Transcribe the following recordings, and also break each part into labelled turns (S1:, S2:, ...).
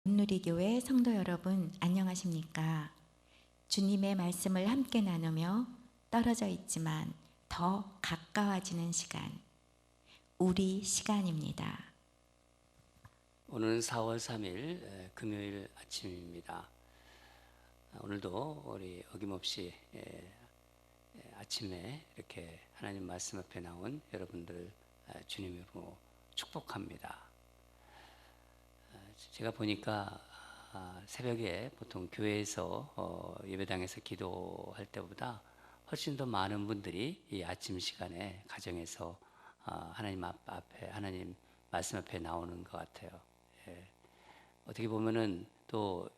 S1: 온누리교회 성도 여러분, 안녕하십니까? 주님의 말씀을 함께 나누며 떨어져 있지만 더 가까워지는 시간, 우리 시간입니다.
S2: 오늘은 4월 3일 금요일 아침입니다. 오늘도 우리 어김없이 아침에 이렇게 하나님 말씀 앞에 나온 여러분들 주님으로 축복합니다. 제가 보니까 새벽에 보통 교회에서 예배당에서 기도할 때보다 훨씬 더 많은 분들이 이 아침 시간에 가정에서 하나님 앞에 하나님 말씀 앞에 나오는 것 같아요. 어떻게 보면은 또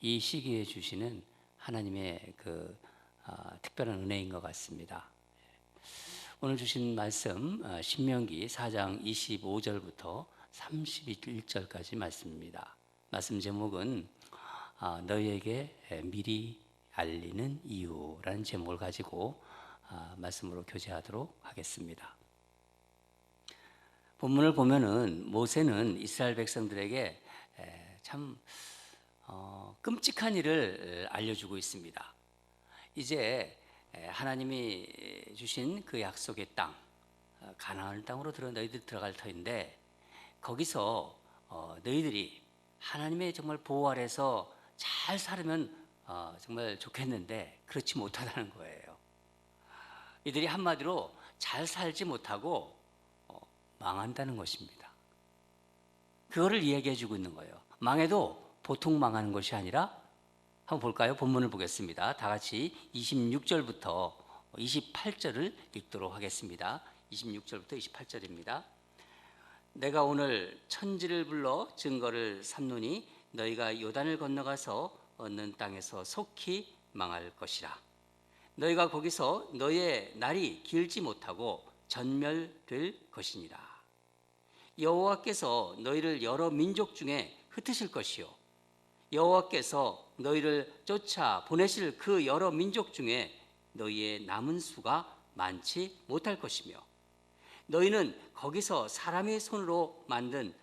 S2: 이 시기에 주시는 하나님의 그 특별한 은혜인 것 같습니다. 오늘 주신 말씀 신명기 4장 25절부터 31절까지 말씀입니다. 말씀 제목은 너희에게 미리 알리는 이유라는 제목을 가지고 말씀으로 교제하도록 하겠습니다. 본문을 보면은 모세는 이스라엘 백성들에게 참 끔찍한 일을 알려주고 있습니다. 이제 하나님이 주신 그 약속의 땅, 가나안 땅으로 너희들이 들어갈 터인데 거기서 너희들이 하나님의 정말 보호 아래서 잘 살면 정말 좋겠는데 그렇지 못하다는 거예요. 이들이 한마디로 잘 살지 못하고 망한다는 것입니다. 그거를 이야기해 주고 있는 거예요. 망해도 보통 망하는 것이 아니라 한번 볼까요? 본문을 보겠습니다. 다 같이 26절부터 28절을 읽도록 하겠습니다. 26절부터 28절입니다. 내가 오늘 천지를 불러 증거를 삼노니 너희가 요단을 건너가서 얻는 땅에서 속히 망할 것이라. 너희가 거기서 너희의 날이 길지 못하고 전멸될 것이니라. 여호와께서 너희를 여러 민족 중에 흩으실 것이요 여호와께서 너희를 쫓아 보내실 그 여러 민족 중에 너희의 남은 수가 많지 못할 것이며 너희는 거기서 사람의 손으로 만든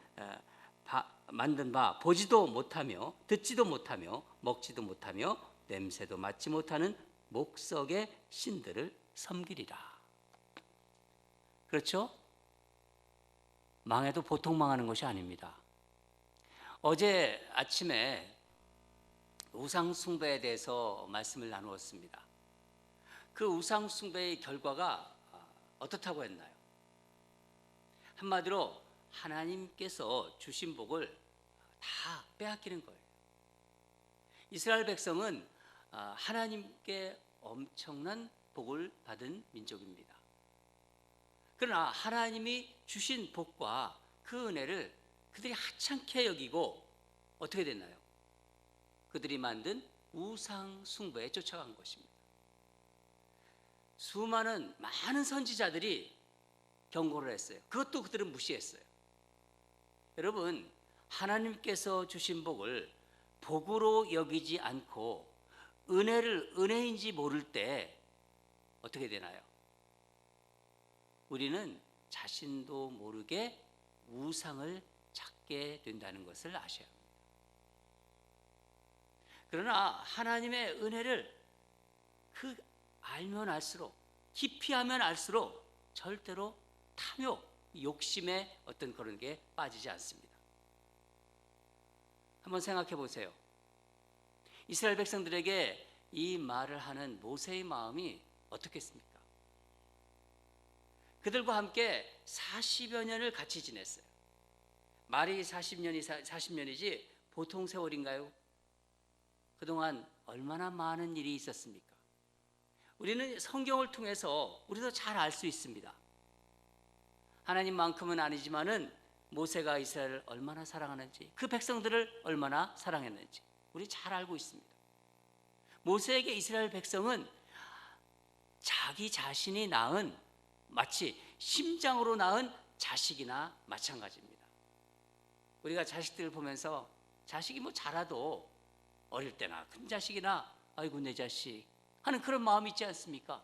S2: 바 보지도 못하며 듣지도 못하며 먹지도 못하며 냄새도 맡지 못하는 목석의 신들을 섬기리라. 그렇죠? 망해도 보통 망하는 것이 아닙니다. 어제 아침에 우상 숭배에 대해서 말씀을 나누었습니다. 그 우상 숭배의 결과가 어떻다고 했나요? 한마디로 하나님께서 주신 복을 다 빼앗기는 거예요. 이스라엘 백성은 하나님께 엄청난 복을 받은 민족입니다. 그러나 하나님이 주신 복과 그 은혜를 그들이 하찮게 여기고 어떻게 됐나요? 그들이 만든 우상 숭배에 쫓아간 것입니다. 많은 선지자들이 경고를 했어요. 그것도 그들은 무시했어요. 여러분, 하나님께서 주신 복을 복으로 여기지 않고 은혜를 은혜인지 모를 때 어떻게 되나요? 우리는 자신도 모르게 우상을 찾게 된다는 것을 아셔야 합니다. 그러나 하나님의 은혜를 알면 알수록, 깊이 하면 알수록 절대로 탐욕, 욕심의 어떤 그런 게 빠지지 않습니다. 한번 생각해 보세요. 이스라엘 백성들에게 이 말을 하는 모세의 마음이 어떻겠습니까? 그들과 함께 40여 년을 같이 지냈어요. 말이 40년이지 보통 세월인가요? 그동안 얼마나 많은 일이 있었습니까? 우리는 성경을 통해서 우리도 잘 알 수 있습니다. 하나님만큼은 아니지만은 모세가 이스라엘을 얼마나 사랑하는지, 그 백성들을 얼마나 사랑했는지 우리 잘 알고 있습니다. 모세에게 이스라엘 백성은 자기 자신이 낳은 마치 심장으로 낳은 자식이나 마찬가지입니다. 우리가 자식들을 보면서 자식이 자라도 어릴 때나 큰 자식이나 아이고 내 자식 하는 그런 마음이 있지 않습니까?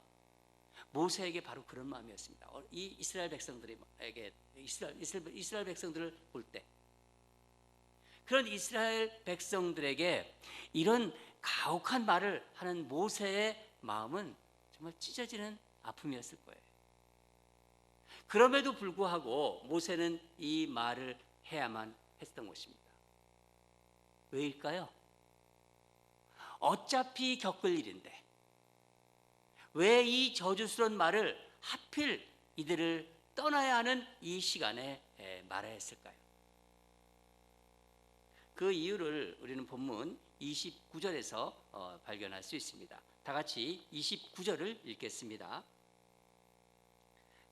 S2: 모세에게 바로 그런 마음이었습니다. 이 이스라엘 백성들에게 이스라엘 백성들을 볼 때 그런 이스라엘 백성들에게 이런 가혹한 말을 하는 모세의 마음은 정말 찢어지는 아픔이었을 거예요. 그럼에도 불구하고 모세는 이 말을 해야만 했던 것입니다. 왜일까요? 어차피 겪을 일인데 왜 이 저주스러운 말을 하필 이들을 떠나야 하는 이 시간에 말해야 했을까요? 그 이유를 우리는 본문 29절에서 발견할 수 있습니다. 다 같이 29절을 읽겠습니다.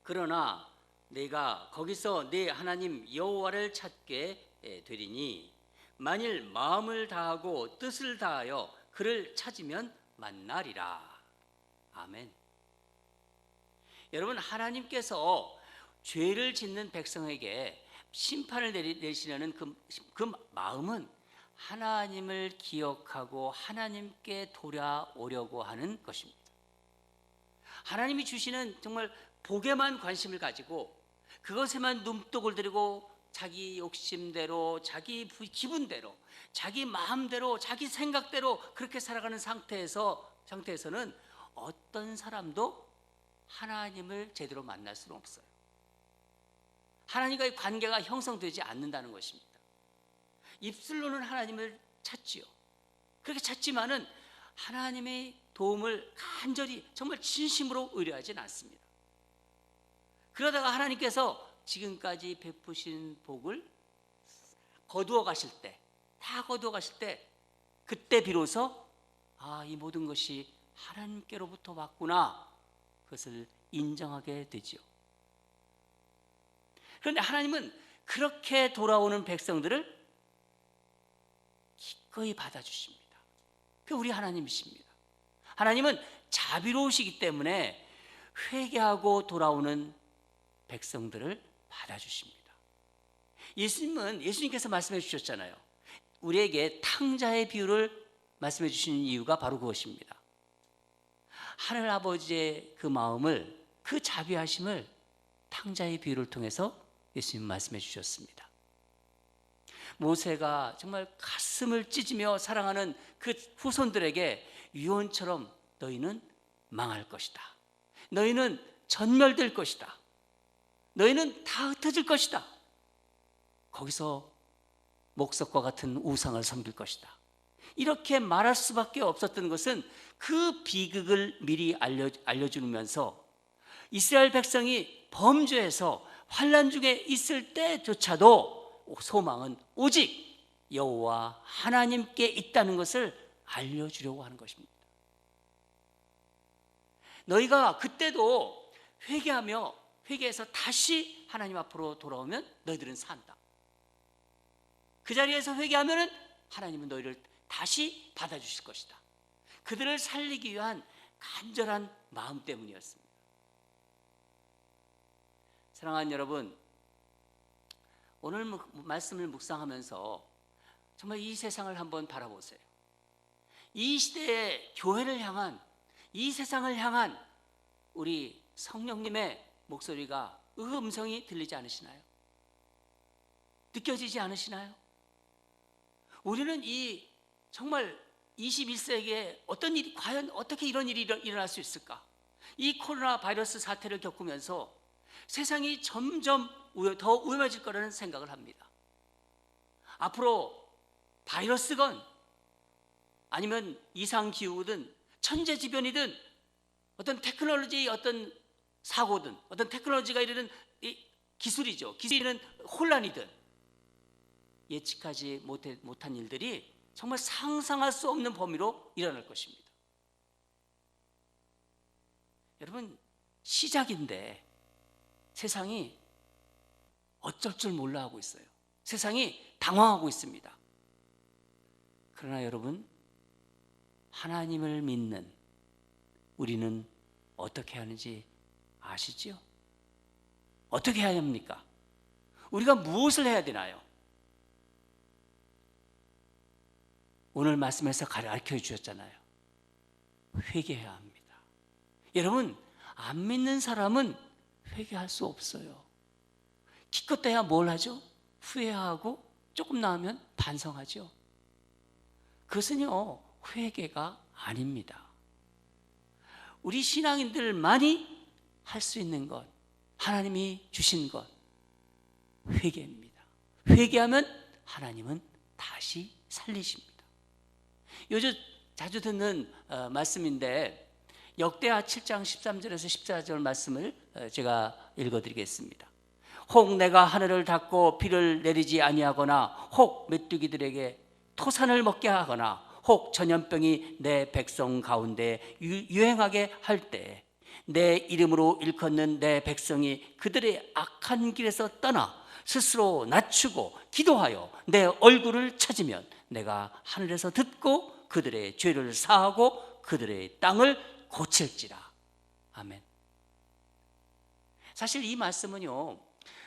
S2: 그러나 내가 거기서 내 하나님 여호와를 찾게 되리니 만일 마음을 다하고 뜻을 다하여 그를 찾으면 만나리라. 아멘. 여러분, 하나님께서 죄를 짓는 백성에게 심판을 내리시려는 그 마음은 하나님을 기억하고 하나님께 돌아오려고 하는 것입니다. 하나님이 주시는 정말 복에만 관심을 가지고 그것에만 눈독을 들이고 자기 욕심대로, 자기 기분대로, 자기 마음대로, 자기 생각대로 그렇게 살아가는 상태에서는 어떤 사람도 하나님을 제대로 만날 수는 없어요. 하나님과의 관계가 형성되지 않는다는 것입니다. 입술로는 하나님을 찾지요. 그렇게 찾지만은 하나님의 도움을 간절히 정말 진심으로 의뢰하지는 않습니다. 그러다가 하나님께서 지금까지 베푸신 복을 거두어 가실 때, 다 거두어 가실 때, 그때 비로소 이 모든 것이 하나님께로부터 왔구나, 그것을 인정하게 되지요. 그런데 하나님은 그렇게 돌아오는 백성들을 기꺼이 받아주십니다. 그 우리 하나님이십니다. 하나님은 자비로우시기 때문에 회개하고 돌아오는 백성들을 받아주십니다. 예수님께서 말씀해 주셨잖아요. 우리에게 탕자의 비유를 말씀해 주시는 이유가 바로 그것입니다. 하늘 아버지의 그 마음을, 그 자비하심을 탕자의 비유를 통해서 예수님 말씀해 주셨습니다. 모세가 정말 가슴을 찢으며 사랑하는 그 후손들에게 유언처럼 너희는 망할 것이다. 너희는 전멸될 것이다. 너희는 다 흩어질 것이다. 거기서 목석과 같은 우상을 섬길 것이다. 이렇게 말할 수밖에 없었던 것은 그 비극을 미리 알려주면서 이스라엘 백성이 범죄해서 환난 중에 있을 때조차도 소망은 오직 여호와 하나님께 있다는 것을 알려주려고 하는 것입니다. 너희가 그때도 회개해서 다시 하나님 앞으로 돌아오면 너희들은 산다. 그 자리에서 회개하면 하나님은 너희를 다시 받아주실 것이다. 그들을 살리기 위한 간절한 마음 때문이었습니다. 사랑하는 여러분, 오늘 말씀을 묵상하면서 정말 이 세상을 한번 바라보세요. 이 시대의 교회를 향한, 이 세상을 향한 우리 성령님의 목소리가, 음성이 들리지 않으시나요? 느껴지지 않으시나요? 우리는 이 정말 21세기에 어떤 일이, 과연 어떻게 이런 일이 일어날 수 있을까? 이 코로나 바이러스 사태를 겪으면서 세상이 점점 더 위험해질 거라는 생각을 합니다. 앞으로 바이러스건 아니면 이상기후든 천재지변이든 어떤 테크놀로지의 어떤 사고든 어떤 테크놀로지가 이르는 기술이죠. 기술이는 혼란이든 예측하지 못한 일들이 정말 상상할 수 없는 범위로 일어날 것입니다. 여러분, 시작인데 세상이 어쩔 줄 몰라 하고 있어요. 세상이 당황하고 있습니다. 그러나 여러분, 하나님을 믿는 우리는 어떻게 하는지 아시지요? 어떻게 해야 합니까? 우리가 무엇을 해야 되나요? 오늘 말씀에서 가르쳐 주셨잖아요. 회개해야 합니다. 여러분, 안 믿는 사람은 회개할 수 없어요. 기껏해야 뭘 하죠? 후회하고 조금 나으면 반성하죠. 그것은요, 회개가 아닙니다. 우리 신앙인들만이 할 수 있는 것, 하나님이 주신 것, 회개입니다. 회개하면 하나님은 다시 살리십니다. 요즘 자주 듣는 말씀인데, 역대하 7장 13절에서 14절 말씀을 제가 읽어드리겠습니다. 혹 내가 하늘을 닫고 비를 내리지 아니하거나, 혹 메뚜기들에게 토산을 먹게 하거나, 혹 전염병이 내 백성 가운데 유행하게 할 때, 내 이름으로 일컫는 내 백성이 그들의 악한 길에서 떠나 스스로 낮추고 기도하여 내 얼굴을 찾으면 내가 하늘에서 듣고 그들의 죄를 사하고 그들의 땅을 고칠지라. 아멘. 사실 이 말씀은요,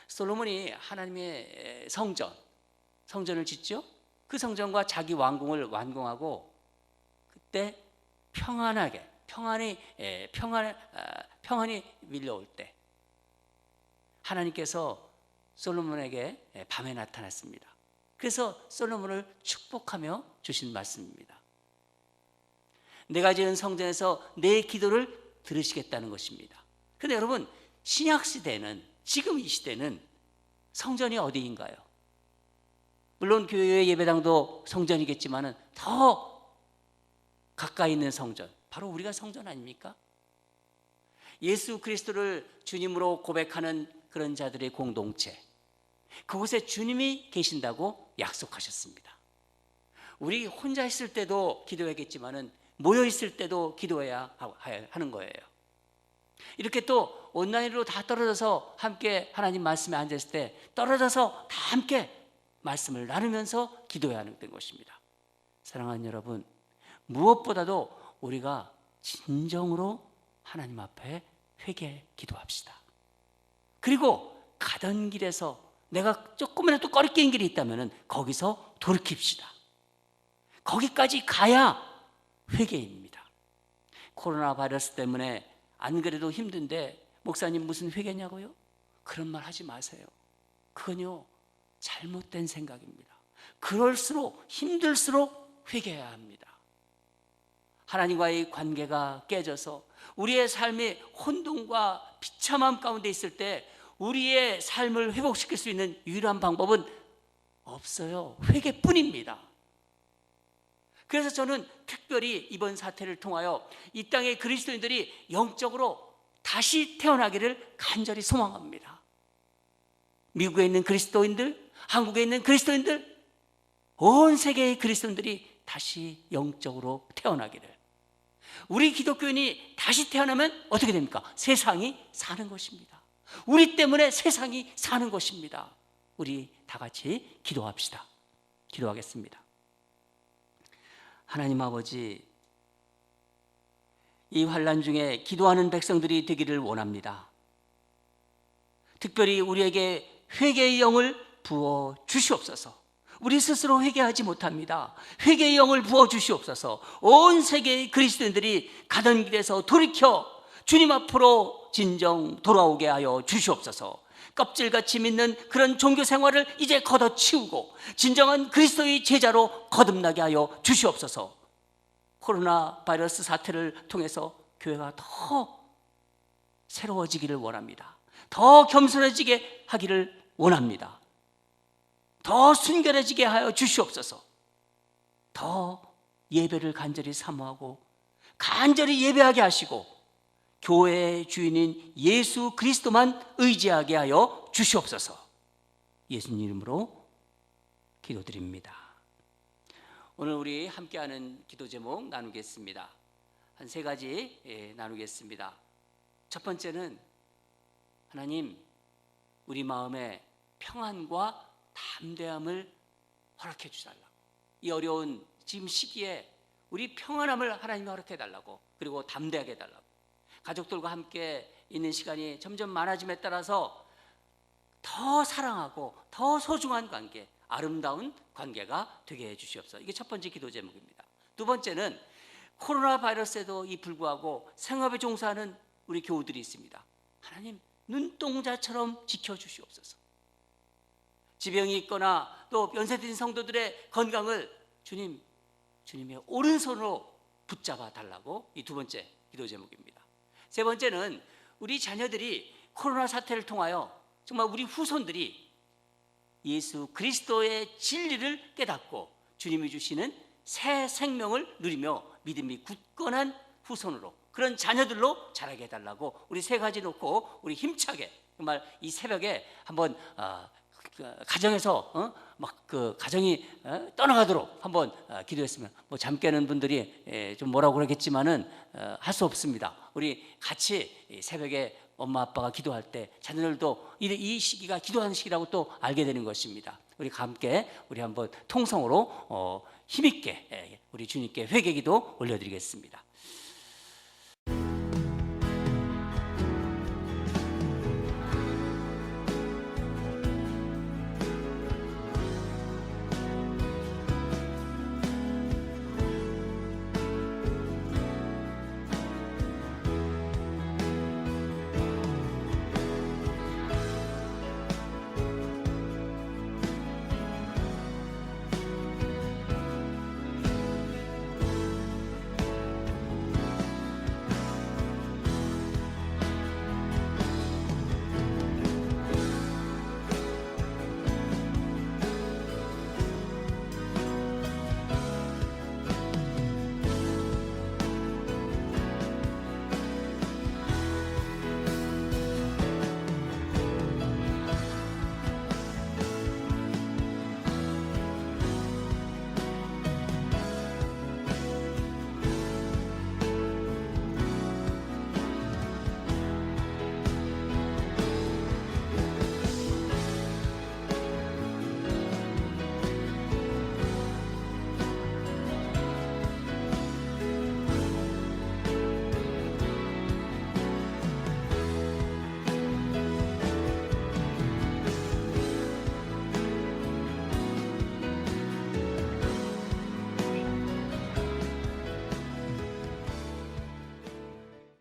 S2: 솔로몬이 하나님의 성전을 짓죠. 그 성전과 자기 왕궁을 완공하고 그때 평안이 밀려올 때 하나님께서 솔로몬에게 밤에 나타났습니다. 그래서 솔로몬을 축복하며 주신 말씀입니다. 내가 지은 성전에서 내 기도를 들으시겠다는 것입니다. 그런데 여러분, 신약시대는, 지금 이 시대는 성전이 어디인가요? 물론 교회의 예배당도 성전이겠지만 더 가까이 있는 성전, 바로 우리가 성전 아닙니까? 예수 그리스도를 주님으로 고백하는 그런 자들의 공동체, 그곳에 주님이 계신다고 약속하셨습니다. 우리 혼자 있을 때도 기도해야겠지만 모여 있을 때도 기도해야 하는 거예요. 이렇게 또 온라인으로 다 떨어져서 함께 하나님 말씀에 앉았을 때 떨어져서 다 함께 말씀을 나누면서 기도해야 하는 것입니다. 사랑하는 여러분, 무엇보다도 우리가 진정으로 하나님 앞에 회개 기도합시다. 그리고 가던 길에서 내가 조금이라도 꺼리끼는 길이 있다면 거기서 돌이킵시다. 거기까지 가야 회개입니다. 코로나 바이러스 때문에 안 그래도 힘든데 목사님 무슨 회개냐고요? 그런 말 하지 마세요. 그건요, 잘못된 생각입니다. 그럴수록 힘들수록 회개해야 합니다. 하나님과의 관계가 깨져서 우리의 삶이 혼돈과 비참함 가운데 있을 때 우리의 삶을 회복시킬 수 있는 유일한 방법은 없어요. 회개뿐입니다. 그래서 저는 특별히 이번 사태를 통하여 이 땅의 그리스도인들이 영적으로 다시 태어나기를 간절히 소망합니다. 미국에 있는 그리스도인들, 한국에 있는 그리스도인들, 온 세계의 그리스도인들이 다시 영적으로 태어나기를. 우리 기독교인이 다시 태어나면 어떻게 됩니까? 세상이 사는 것입니다. 우리 때문에 세상이 사는 것입니다. 우리 다 같이 기도합시다. 기도하겠습니다. 하나님 아버지, 이 환난 중에 기도하는 백성들이 되기를 원합니다. 특별히 우리에게 회개의 영을 부어 주시옵소서. 우리 스스로 회개하지 못합니다. 회개의 영을 부어 주시옵소서. 온 세계의 그리스도인들이 가던 길에서 돌이켜 주님 앞으로 진정 돌아오게 하여 주시옵소서. 껍질같이 믿는 그런 종교 생활을 이제 걷어치우고 진정한 그리스도의 제자로 거듭나게 하여 주시옵소서. 코로나 바이러스 사태를 통해서 교회가 더 새로워지기를 원합니다. 더 겸손해지게 하기를 원합니다. 더 순결해지게 하여 주시옵소서. 더 예배를 간절히 사모하고 간절히 예배하게 하시고 교회의 주인인 예수 그리스도만 의지하게 하여 주시옵소서. 예수님 이름으로 기도드립니다. 오늘 우리 함께하는 기도 제목 나누겠습니다. 한 세 가지 나누겠습니다. 첫 번째는 하나님, 우리 마음에 평안과 담대함을 허락해 주달라고. 이 어려운 지금 시기에 우리 평안함을 하나님이 허락해 달라고, 그리고 담대하게 해달라고. 가족들과 함께 있는 시간이 점점 많아짐에 따라서 더 사랑하고 더 소중한 관계, 아름다운 관계가 되게 해 주시옵소서. 이게 첫 번째 기도 제목입니다. 두 번째는 코로나 바이러스에도 불구하고 생업에 종사하는 우리 교우들이 있습니다. 하나님, 눈동자처럼 지켜주시옵소서. 지병이 있거나 또 연세드린 성도들의 건강을 주님의 오른손으로 붙잡아 달라고 이 두 번째 기도 제목입니다. 세 번째는 우리 자녀들이 코로나 사태를 통하여 정말 우리 후손들이 예수 그리스도의 진리를 깨닫고 주님이 주시는 새 생명을 누리며 믿음이 굳건한 후손으로, 그런 자녀들로 자라게 해달라고 우리 세 가지 놓고 우리 힘차게 정말 이 새벽에 한번 가정에서 가정이 떠나가도록 한번 기도했으면, 뭐 잠 깨는 분들이 좀 뭐라고 그러겠지만은 할 수 없습니다. 우리 같이 이 새벽에 엄마 아빠가 기도할 때 자녀들도 이 시기가 기도하는 시기라고 또 알게 되는 것입니다. 우리 함께 우리 한번 통성으로 힘있게 우리 주님께 회개기도 올려드리겠습니다.